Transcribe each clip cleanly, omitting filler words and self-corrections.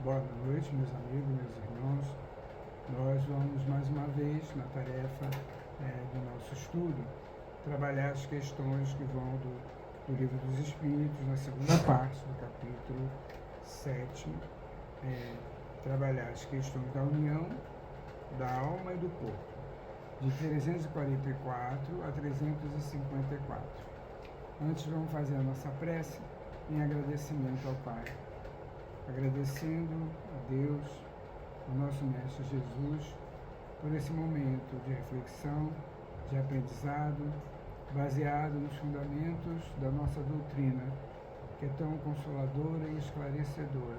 Boa noite, meus amigos, meus irmãos. Nós vamos mais uma vez, na tarefa do nosso estudo, trabalhar as questões que vão do Livro dos Espíritos, na segunda parte do capítulo 7, trabalhar as questões da união da alma e do corpo, de 344 a 354. Antes vamos fazer a nossa prece em agradecimento ao Pai. Agradecendo a Deus, ao nosso Mestre Jesus, por esse momento de reflexão, de aprendizado, baseado nos fundamentos da nossa doutrina, que é tão consoladora e esclarecedora,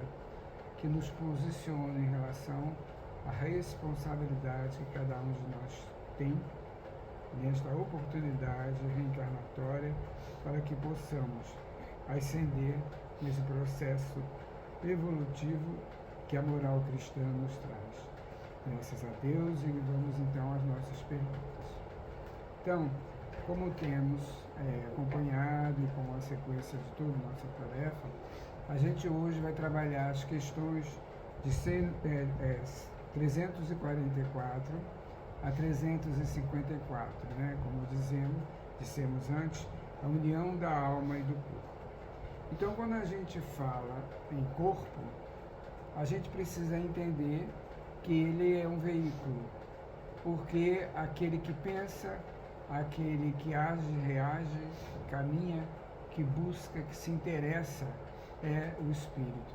que nos posiciona em relação à responsabilidade que cada um de nós tem nesta oportunidade reencarnatória, para que possamos ascender nesse processo evolutivo que a moral cristã nos traz. Graças a Deus, e vamos então às nossas perguntas. Então, como temos acompanhado e com a sequência de toda a nossa tarefa, a gente hoje vai trabalhar as questões de 344 a 354, né? Como dissemos antes, a união da alma e do corpo. Então, quando a gente fala em corpo, a gente precisa entender que ele é um veículo, porque aquele que pensa, aquele que age, reage, caminha, que busca, que se interessa, é o espírito.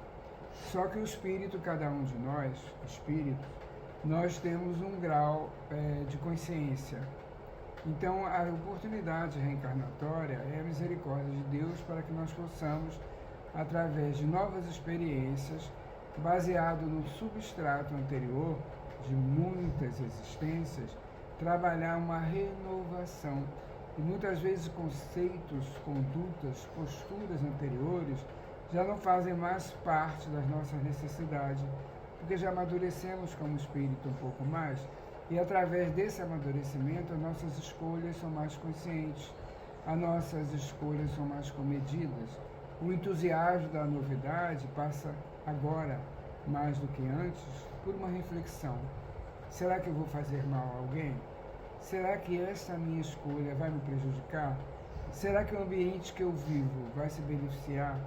Só que o espírito, cada um de nós, espíritos, nós temos um grau de consciência. Então, a oportunidade reencarnatória é a misericórdia de Deus para que nós possamos, através de novas experiências, baseado no substrato anterior de muitas existências, trabalhar uma renovação. E muitas vezes conceitos, condutas, posturas anteriores já não fazem mais parte das nossas necessidades, porque já amadurecemos como espírito um pouco mais. E através desse amadurecimento, as nossas escolhas são mais conscientes, as nossas escolhas são mais comedidas. O entusiasmo da novidade passa agora, mais do que antes, por uma reflexão. Será que eu vou fazer mal a alguém? Será que essa minha escolha vai me prejudicar? Será que o ambiente que eu vivo vai se beneficiar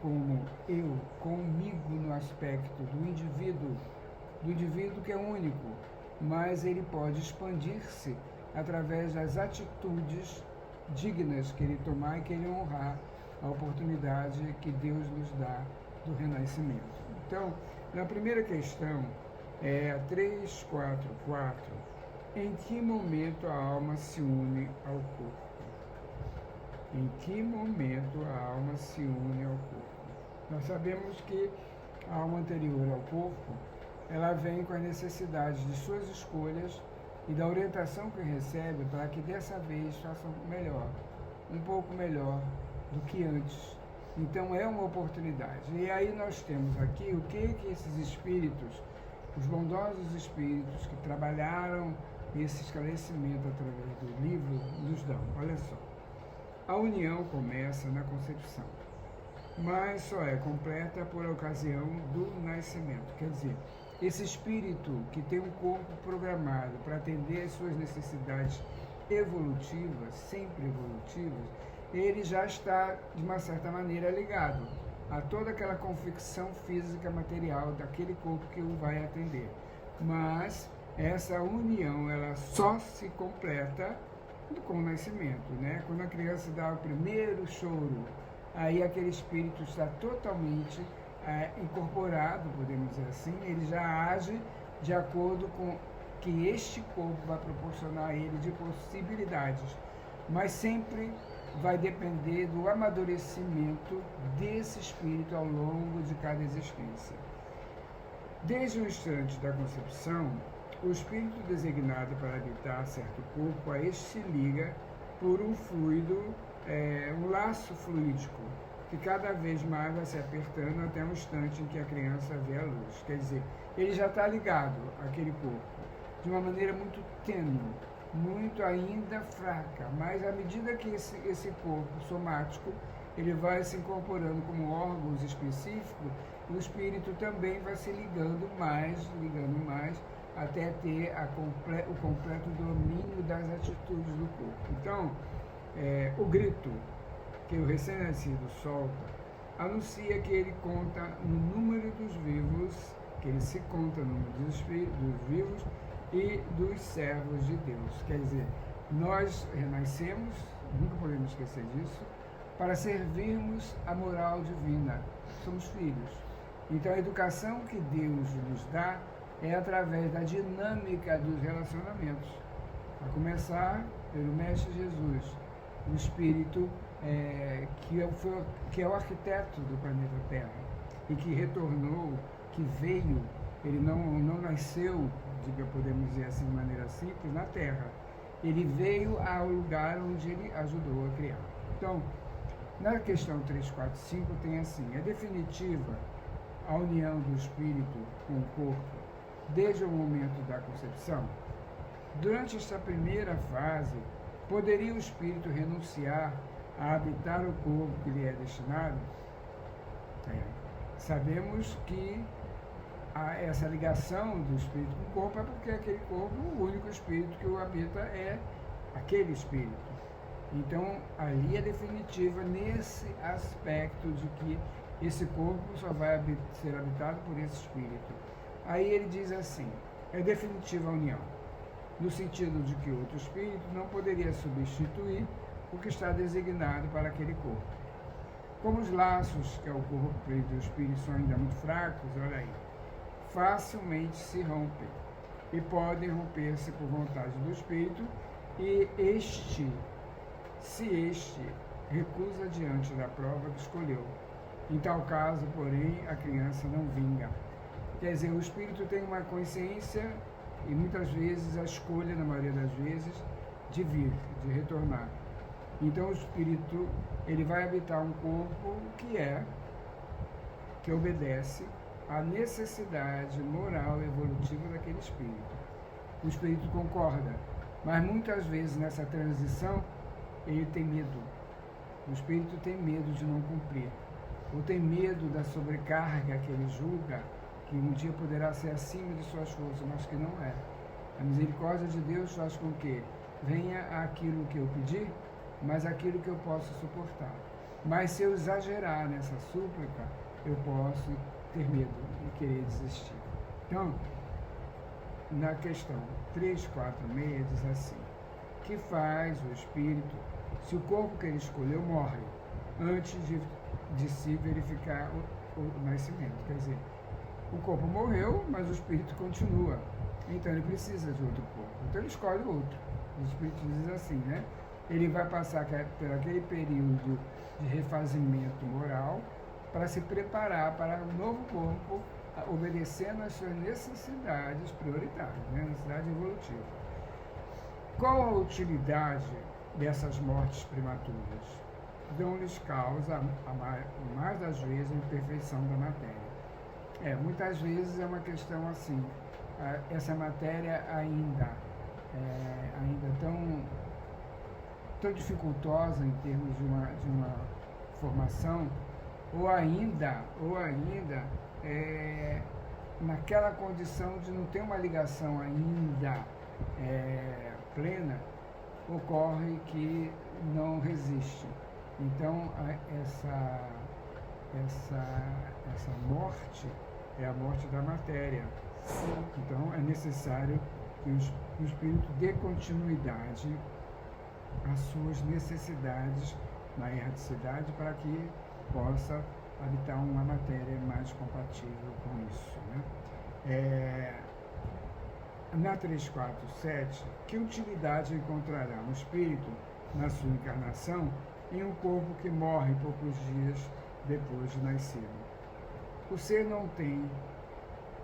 como eu, comigo no aspecto do indivíduo que é único, mas ele pode expandir-se através das atitudes dignas que ele tomar e que ele honrar a oportunidade que Deus nos dá do renascimento. Então, na primeira questão, a 344, em que momento a alma se une ao corpo? Em que momento a alma se une ao corpo? Nós sabemos que a alma anterior ao corpo, ela vem com as necessidades de suas escolhas e da orientação que recebe para que dessa vez façam melhor, um pouco melhor do que antes. Então é uma oportunidade. E aí nós temos aqui o que esses espíritos, os bondosos espíritos que trabalharam esse esclarecimento através do livro, nos dão. Olha só. A união começa na concepção, mas só é completa por ocasião do nascimento. Quer dizer, esse espírito que tem um corpo programado para atender às suas necessidades evolutivas, sempre evolutivas, ele já está, de uma certa maneira, ligado a toda aquela confecção física material daquele corpo que o vai atender. Mas essa união, ela só se completa com o nascimento, né? Quando a criança dá o primeiro choro, aí aquele espírito está totalmente incorporado, podemos dizer assim, ele já age de acordo com que este corpo vai proporcionar a ele de possibilidades, mas sempre vai depender do amadurecimento desse espírito ao longo de cada existência. Desde o instante da concepção, o espírito designado para habitar certo corpo, a este se liga por um fluido, um laço fluídico, que cada vez mais vai se apertando até o instante em que a criança vê a luz. Quer dizer, ele já está ligado àquele corpo, de uma maneira muito tênue, muito ainda fraca, mas à medida que esse corpo somático ele vai se incorporando como órgãos específicos, o espírito também vai se ligando mais, até ter o completo domínio das atitudes do corpo. Então, o grito que o recém-nascido solta anuncia que ele conta no número dos vivos, que ele se conta no número dos vivos e dos servos de Deus. Quer dizer, nós renascemos, nunca podemos esquecer disso, para servirmos a moral divina. Somos filhos. Então a educação que Deus nos dá é através da dinâmica dos relacionamentos. A começar pelo Mestre Jesus, o Espírito que é o arquiteto do planeta Terra e que retornou, que veio, ele não nasceu, podemos dizer assim de maneira simples, na Terra. Ele veio ao lugar onde ele ajudou a criar. Então, na questão 3, 4, 5 tem assim: é definitiva a união do espírito com o corpo desde o momento da concepção? Durante esta primeira fase, poderia o espírito renunciar a habitar o corpo que lhe é destinado? Sabemos que essa ligação do espírito com o corpo é porque aquele corpo, o único espírito que o habita é aquele espírito. Então, ali é definitiva nesse aspecto de que esse corpo só vai ser habitado por esse espírito. Aí ele diz assim: é definitiva a união, no sentido de que outro espírito não poderia substituir o que está designado para aquele corpo. Como os laços que é o corpo e o espírito são ainda muito fracos, olha aí, facilmente se rompem e podem romper-se por vontade do espírito, e se este recusa diante da prova que escolheu. Em tal caso, porém, a criança não vinga. Quer dizer, o espírito tem uma consciência e muitas vezes a escolha, na maioria das vezes, de vir, de retornar. Então o espírito, ele vai habitar um corpo que obedece à necessidade moral e evolutiva daquele espírito. O espírito concorda, mas muitas vezes nessa transição ele tem medo. O espírito tem medo de não cumprir, ou tem medo da sobrecarga que ele julga que um dia poderá ser acima de suas forças, mas que não é. A misericórdia de Deus faz com que venha aquilo que eu pedi, mas aquilo que eu posso suportar. Mas se eu exagerar nessa súplica, eu posso ter medo e querer desistir. Então, na questão 3, 4, 6 diz assim: que faz o espírito se o corpo que ele escolheu morre antes de se verificar o nascimento? Quer dizer, o corpo morreu, mas o espírito continua. Então ele precisa de outro corpo. Então ele escolhe outro. O espírito diz assim, né? Ele vai passar por aquele período de refazimento moral para se preparar para um novo corpo, obedecendo às suas necessidades prioritárias, né? Necessidade evolutiva. Qual a utilidade dessas mortes prematuras? Dão-lhes causa, mais das vezes, a imperfeição da matéria. Muitas vezes é uma questão assim, essa matéria ainda tão dificultosa em termos de uma formação, ou ainda naquela condição de não ter uma ligação ainda plena, ocorre que não resiste. Então essa morte é a morte da matéria. Então é necessário que o espírito dê continuidade às suas necessidades na erraticidade para que possa habitar uma matéria mais compatível com isso, né? Na 3, 4, 7, que utilidade encontrará um espírito na sua encarnação em um corpo que morre poucos dias depois de nascido? O ser não tem,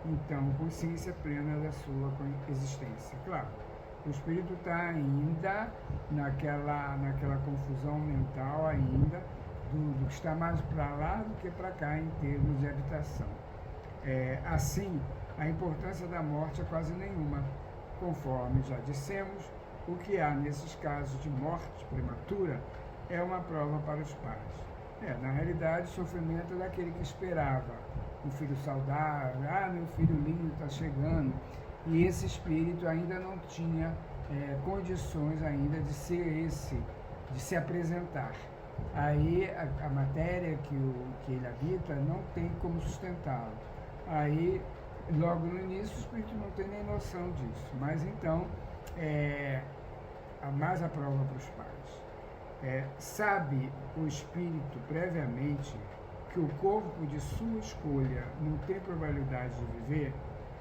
então, consciência plena da sua existência. Claro, o espírito está ainda naquela confusão mental ainda do que está mais para lá do que para cá em termos de habitação. Assim, a importância da morte é quase nenhuma. Conforme já dissemos, o que há nesses casos de morte prematura é uma prova para os pais. Na realidade, o sofrimento é daquele que esperava um filho saudável, meu filho lindo está chegando. E esse espírito ainda não tinha condições ainda de ser de se apresentar. Aí a matéria que ele habita não tem como sustentá-lo. Aí, logo no início, o espírito não tem nem noção disso. Mas então, mais a prova para os pais. Sabe o espírito previamente que o corpo de sua escolha não tem probabilidade de viver?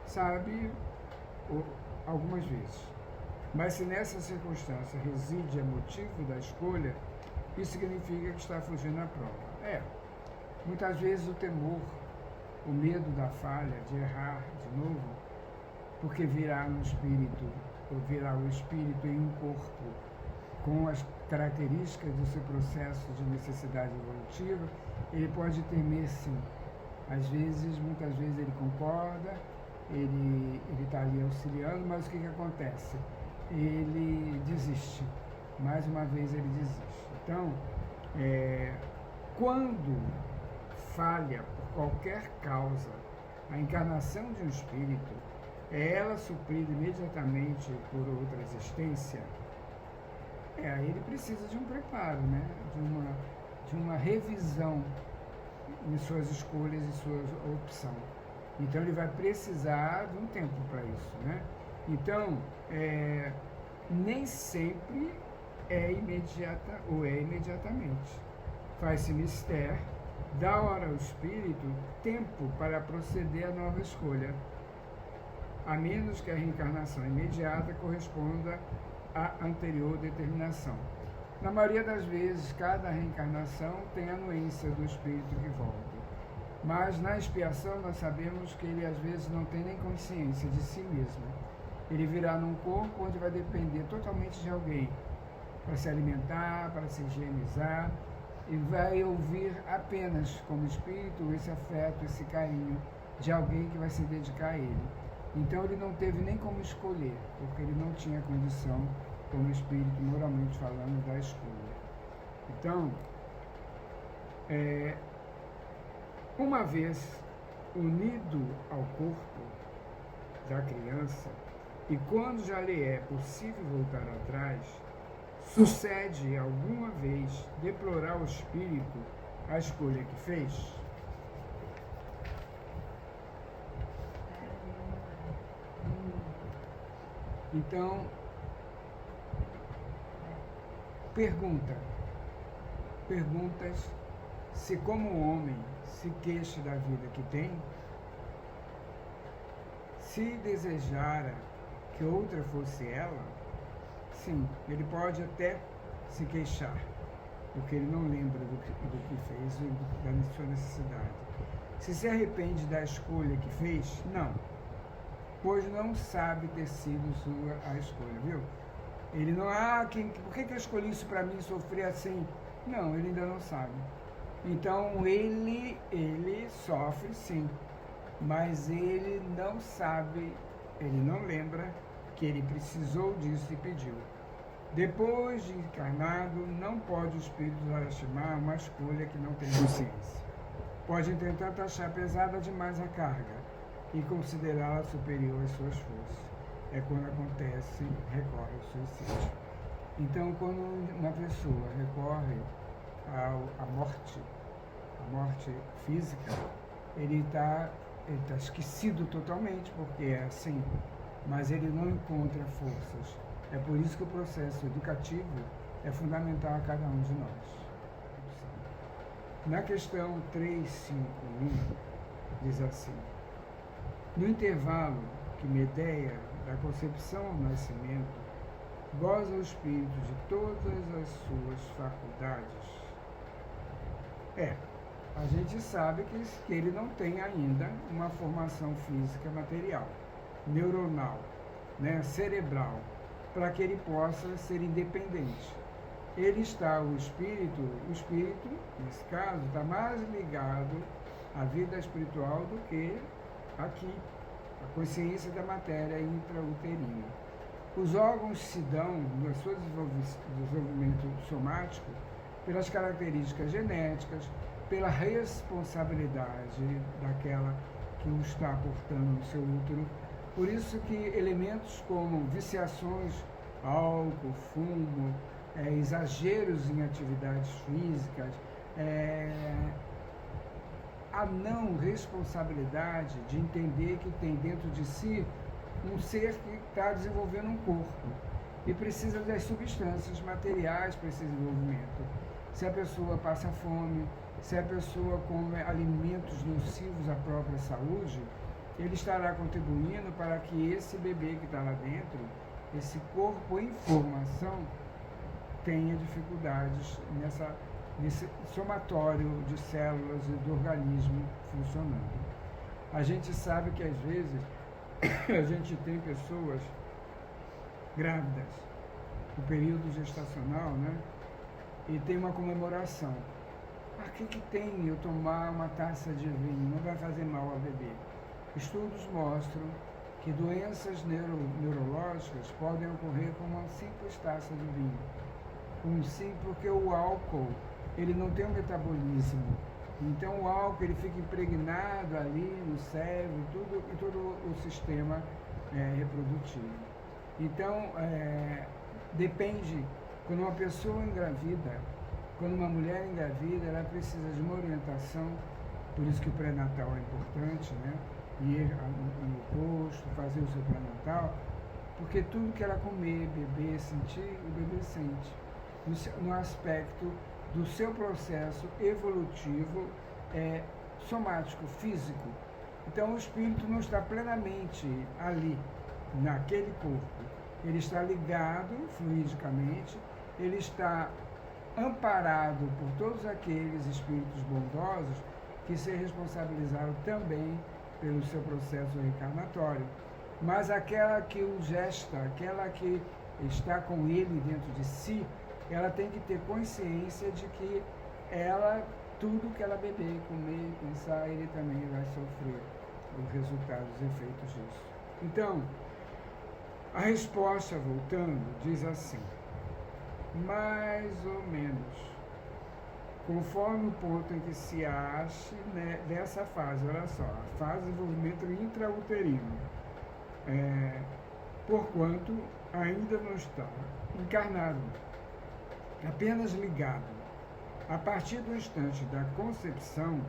Sabe algumas vezes. Mas se nessa circunstância reside a motivo da escolha, isso significa que está fugindo à prova. Muitas vezes o temor, o medo da falha, de errar de novo, porque virá no espírito, ou virá o espírito em um corpo com as características do seu processo de necessidade evolutiva, ele pode temer sim. Às vezes, muitas vezes ele concorda, ele está ali auxiliando, mas o que acontece? Ele desiste. Mais uma vez ele desiste. Então, quando falha por qualquer causa a encarnação de um espírito, é ela suprida imediatamente por outra existência, aí ele precisa de um preparo, né? de uma revisão em suas escolhas e sua opção. Então ele vai precisar de um tempo para isso, né? Então, nem sempre é imediata ou é imediatamente. Faz-se mister, dá hora ao espírito tempo para proceder à nova escolha, a menos que a reencarnação imediata corresponda à anterior determinação. Na maioria das vezes, cada reencarnação tem a anuência do espírito que volta. Mas na expiação nós sabemos que ele às vezes não tem nem consciência de si mesmo. Ele virá num corpo onde vai depender totalmente de alguém para se alimentar, para se higienizar, e vai ouvir apenas como espírito esse afeto, esse carinho de alguém que vai se dedicar a ele. Então ele não teve nem como escolher, porque ele não tinha condição, como espírito, moralmente falando, da escolha. Então, uma vez unido ao corpo da criança, e quando já lhe é possível voltar atrás, sucede alguma vez deplorar o espírito a escolha que fez? Então, perguntas se como homem se queixa da vida que tem, se desejara que outra fosse ela, sim, ele pode até se queixar, porque ele não lembra do que fez e da sua necessidade. Se arrepende da escolha que fez, não, pois não sabe ter sido sua a escolha, viu? Ele não, por que eu escolhi isso para mim sofrer assim? Não, ele ainda não sabe. Então ele sofre sim, mas ele não sabe, ele não lembra que ele precisou disso e pediu. Depois de encarnado, não pode o espírito estimar uma escolha que não tem consciência. Pode, entretanto, achar pesada demais a carga e considerá-la superior às suas forças. É quando recorre ao suicídio. Então, quando uma pessoa recorre à morte física, ele está esquecido totalmente, porque é assim, mas ele não encontra forças. É por isso que o processo educativo é fundamental a cada um de nós. Na questão 351, diz assim: no intervalo que medeia da concepção ao nascimento, goza o espírito de todas as suas faculdades. A gente sabe que ele não tem ainda uma formação física material, neuronal, né, cerebral, para que ele possa ser independente. O espírito, nesse caso, está mais ligado à vida espiritual do que aqui, a consciência da matéria intrauterina. Os órgãos se dão, no seu desenvolvimento somático, pelas características genéticas, pela responsabilidade daquela que o está portando no seu útero. Por isso que elementos como viciações, álcool, fumo, exageros em atividades físicas, a não responsabilidade de entender que tem dentro de si um ser que está desenvolvendo um corpo e precisa das substâncias materiais para esse desenvolvimento. Se a pessoa passa fome, se a pessoa come alimentos nocivos à própria saúde, ele estará contribuindo para que esse bebê que está lá dentro, esse corpo em formação, tenha dificuldades nesse somatório de células e do organismo funcionando. A gente sabe que às vezes a gente tem pessoas grávidas, no período gestacional, né? E tem uma comemoração. Ah, o que tem eu tomar uma taça de vinho? Não vai fazer mal ao bebê. Estudos mostram que doenças neurológicas podem ocorrer com uma simples taça de vinho. Porque o álcool, ele não tem um metabolismo. Então o álcool ele fica impregnado ali no cérebro e todo o sistema reprodutivo. Então, depende, quando uma pessoa engravida, quando uma mulher engravida, ela precisa de uma orientação, por isso que o pré-natal é importante, né? Ir no posto, fazer o seu pré-natal, porque tudo que ela comer, beber, sentir, o bebê sente. No aspecto do seu processo evolutivo somático, físico. Então o espírito não está plenamente ali, naquele corpo. Ele está ligado fluidicamente, ele está amparado por todos aqueles espíritos bondosos que se responsabilizaram também pelo seu processo reencarnatório. Mas aquela que o gesta, aquela que está com ele dentro de si, ela tem que ter consciência de que tudo que ela beber, comer, pensar, ele também vai sofrer os resultados, os efeitos disso. Então, a resposta, voltando, diz assim, mais ou menos, conforme o ponto em que se ache, né, dessa fase, olha só, a fase de desenvolvimento intrauterino, porquanto ainda não está encarnado, apenas ligado. A partir do instante da concepção,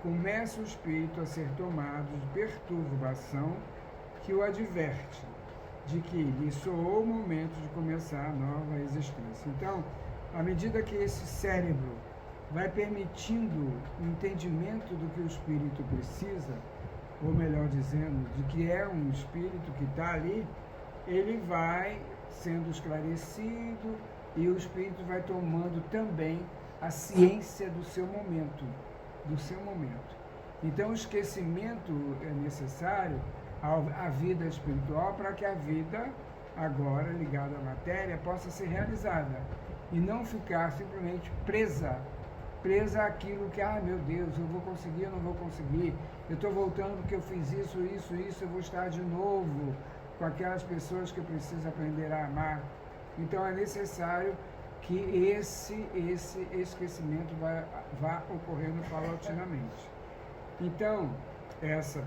começa o espírito a ser tomado de perturbação que o adverte de que lhe soou o momento de começar a nova existência. Então, à medida que esse cérebro vai permitindo o entendimento do que o espírito precisa, ou melhor dizendo, de que é um espírito que está ali, ele vai sendo esclarecido e o espírito vai tomando também a ciência do seu momento, Então, o esquecimento é necessário à vida espiritual para que a vida, agora ligada à matéria, possa ser realizada e não ficar simplesmente presa àquilo que, meu Deus, eu vou conseguir, eu não vou conseguir, eu estou voltando porque eu fiz isso, eu vou estar de novo com aquelas pessoas que eu preciso aprender a amar. Então, é necessário que esse esquecimento vá ocorrendo paulatinamente. Então, essa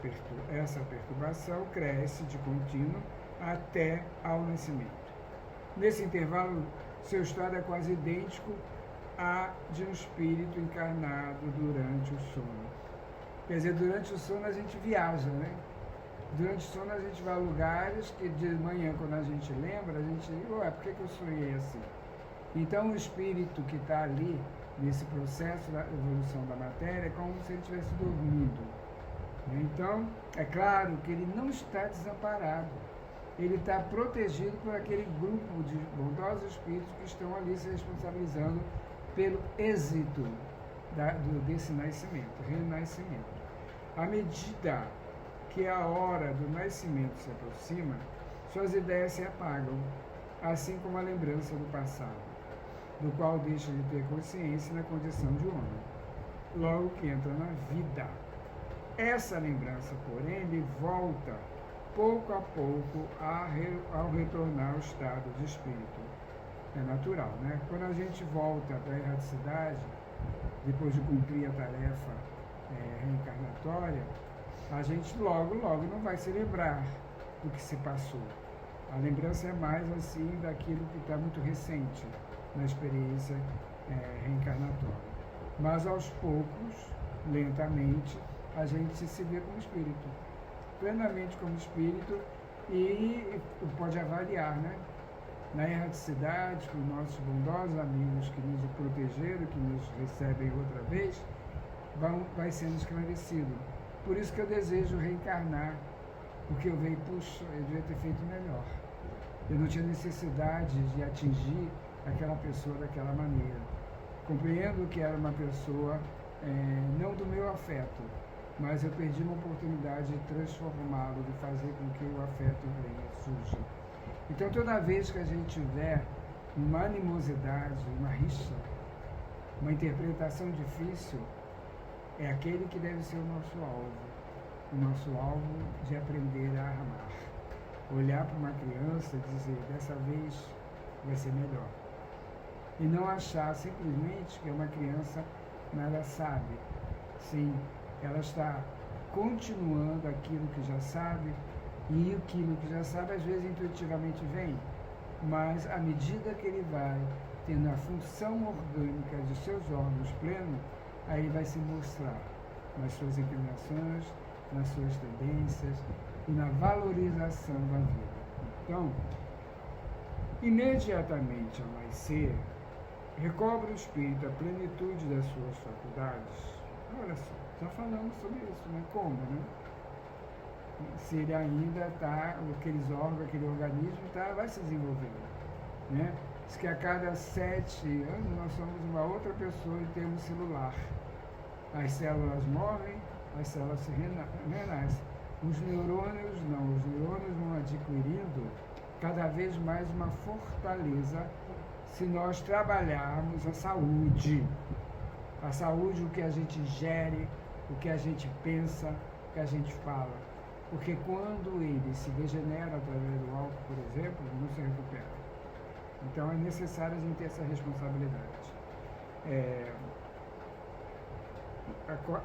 perturbação cresce de contínuo até ao nascimento. Nesse intervalo, seu estado é quase idêntico a de um espírito encarnado durante o sono. Quer dizer, durante o sono a gente viaja, né? Durante o sono a gente vai a lugares que de manhã, quando a gente lembra, a gente diz, por que eu sonhei assim? Então, o espírito que está ali, nesse processo da evolução da matéria, é como se ele estivesse dormindo. Então, é claro que ele não está desamparado. Ele está protegido por aquele grupo de bondosos espíritos que estão ali se responsabilizando pelo êxito desse nascimento, renascimento. À medida que a hora do nascimento se aproxima, suas ideias se apagam, assim como a lembrança do passado, do qual deixa de ter consciência na condição de homem, logo que entra na vida. Essa lembrança, porém, lhe volta pouco a pouco ao retornar ao estado de espírito. É natural, né? Quando a gente volta para a erraticidade, depois de cumprir a tarefa reencarnatória, a gente logo não vai se lembrar do que se passou. A lembrança é mais assim daquilo que está muito recente na experiência reencarnatória. Mas aos poucos, lentamente, a gente se vê como espírito, plenamente como espírito, e pode avaliar, né? Na erraticidade, com nossos bondosos amigos que nos protegeram, que nos recebem outra vez, vai sendo esclarecido. Por isso que eu desejo reencarnar, porque eu vejo, puxa, eu devia ter feito melhor. Eu não tinha necessidade de atingir aquela pessoa daquela maneira. Compreendo que era uma pessoa não do meu afeto, mas eu perdi uma oportunidade de transformá-lo, de fazer com que o afeto surja. Então, toda vez que a gente tiver uma animosidade, uma rixa, uma interpretação difícil, é aquele que deve ser o nosso alvo de aprender a amar. Olhar para uma criança e dizer, dessa vez vai ser melhor. E não achar simplesmente que é uma criança nada sabe. Sim, ela está continuando aquilo que já sabe, e aquilo que já sabe às vezes intuitivamente vem, mas à medida que ele vai tendo a função orgânica de seus órgãos pleno, aí ele vai se mostrar nas suas inclinações, nas suas tendências e na valorização da vida. Então, imediatamente ao nascer, recobre o espírito a plenitude das suas faculdades. Olha só, já falamos sobre isso, né? Como, né? Se ele ainda está, aqueles órgãos, aquele organismo vai se desenvolvendo, né? Diz que a cada 7 anos nós somos uma outra pessoa em termos celular. As células morrem, as células se renascem. Os neurônios não, os neurônios vão adquirindo cada vez mais uma fortaleza se nós trabalharmos a saúde. A saúde, o que a gente ingere, o que a gente pensa, o que a gente fala. Porque quando ele se degenera através do álcool, por exemplo, não se recupera. Então é necessário a gente ter essa responsabilidade.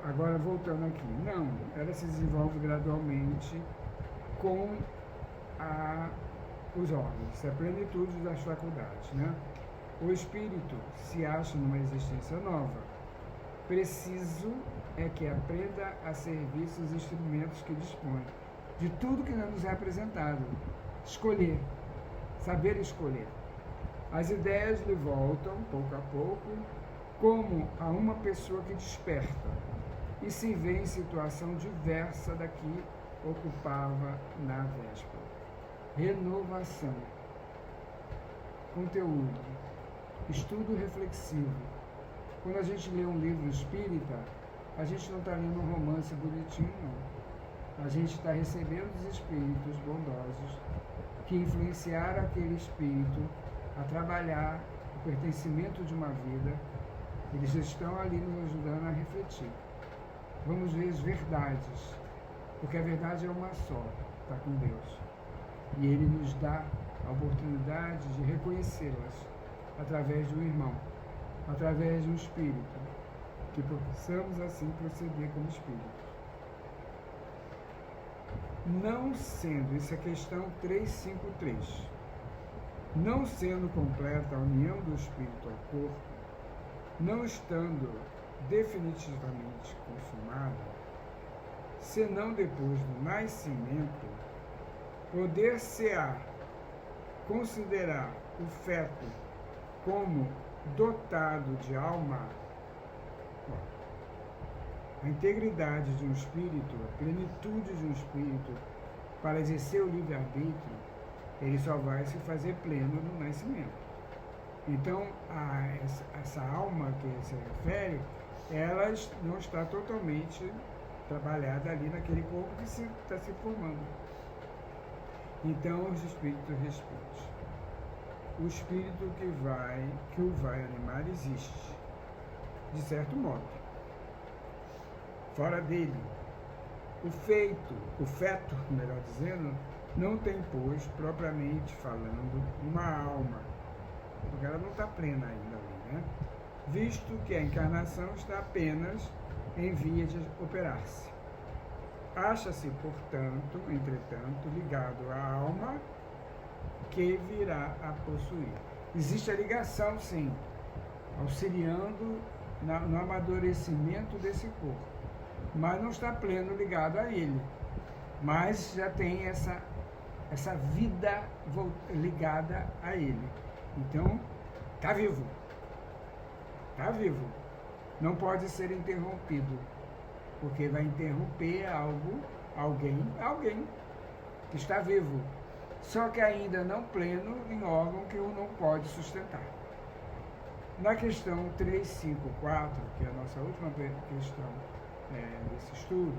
Agora voltando aqui, não, ela se desenvolve gradualmente com os órgãos, a plenitude das faculdades, né? O espírito se acha numa existência nova. Preciso é que aprenda a servir os instrumentos que dispõe, de tudo que nos é apresentado. Escolher, saber escolher. As ideias lhe voltam, pouco a pouco, como a uma pessoa que desperta e se vê em situação diversa da que ocupava na véspera. Renovação. Conteúdo. Estudo reflexivo. Quando a gente lê um livro espírita, a gente não está lendo um romance bonitinho, não. A gente está recebendo os espíritos bondosos que influenciaram aquele espírito a trabalhar o pertencimento de uma vida. Eles estão ali nos ajudando a refletir. Vamos ver as verdades, porque a verdade é uma só, está com Deus. E Ele nos dá a oportunidade de reconhecê-las através de um irmão, através de um espírito, que possamos assim proceder como espíritos. Não sendo, isso é questão 353, não sendo completa a união do espírito ao corpo, não estando definitivamente consumada, senão depois do nascimento, poder-se-á considerar o feto como dotado de alma. A integridade de um espírito, a plenitude de um espírito, para exercer o livre-arbítrio, ele só vai se fazer pleno no nascimento. Então, essa alma que ele se refere, ela não está totalmente trabalhada ali naquele corpo que está se formando. Então, os espíritos respeitam. O espírito que o vai animar existe, de certo modo. Fora dele, o feto, melhor dizendo, não tem, pois, propriamente falando, uma alma, porque ela não está plena ainda ali, né? visto que a encarnação está apenas em via de operar-se. Acha-se, portanto, entretanto, ligado à alma que virá a possuir. Existe a ligação, sim, auxiliando no amadurecimento desse corpo, mas não está pleno ligado a ele, mas já tem essa vida ligada a ele. Então, está vivo. Está vivo. Não pode ser interrompido, porque vai interromper alguém que está vivo, só que ainda não pleno em órgão que o não pode sustentar. Na questão 354, que é a nossa última questão desse estudo,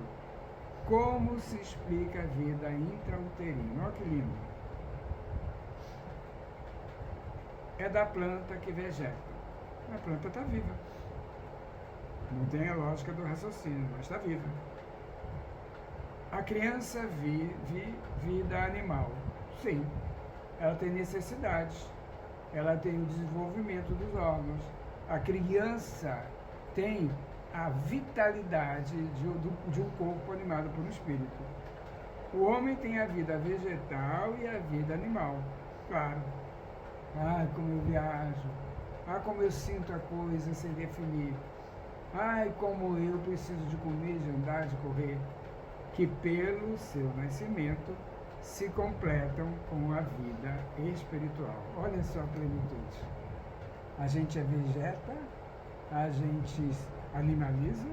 como se explica a vida intrauterina? Olha que lindo. É da planta que vegeta. A planta está viva. Não tem a lógica do raciocínio, mas está viva. A criança vive vida animal. Sim, ela tem necessidades. Ela tem o desenvolvimento dos órgãos. A criança tem a vitalidade de um corpo animado por um espírito. O homem tem a vida vegetal e a vida animal. Claro. Ai, como eu viajo. Ai, como eu sinto a coisa sem definir. Ai, como eu preciso de comer, de andar, de correr. Que pelo seu nascimento se completam com a vida espiritual. Olha só a plenitude. A gente é vegeta, a gente animaliza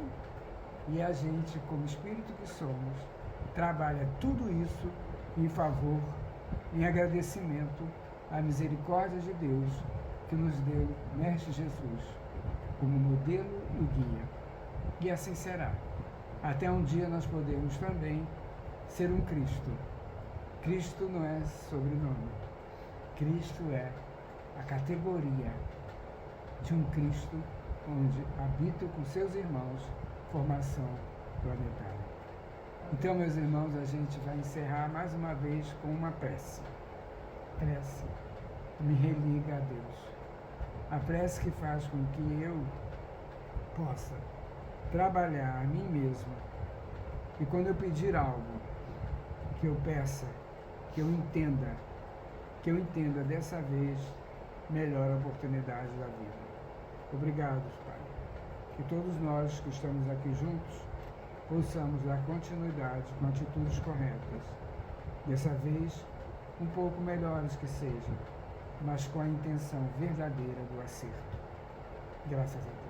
e a gente, como espírito que somos, trabalha tudo isso em favor, em agradecimento à misericórdia de Deus que nos deu Mestre Jesus como modelo e guia. E assim será. Até um dia nós podemos também ser um Cristo. Cristo não é sobrenome. Cristo é a categoria de um Cristo onde habita com seus irmãos formação planetária. Então, meus irmãos, a gente vai encerrar mais uma vez com uma prece. Prece me religa a Deus. A prece que faz com que eu possa trabalhar a mim mesmo. E quando eu pedir algo, que eu peça, que eu entenda dessa vez melhor a oportunidade da vida. Obrigado, Pai. Que todos nós que estamos aqui juntos possamos dar continuidade com atitudes corretas. Dessa vez, um pouco melhores que sejam, mas com a intenção verdadeira do acerto. Graças a Deus.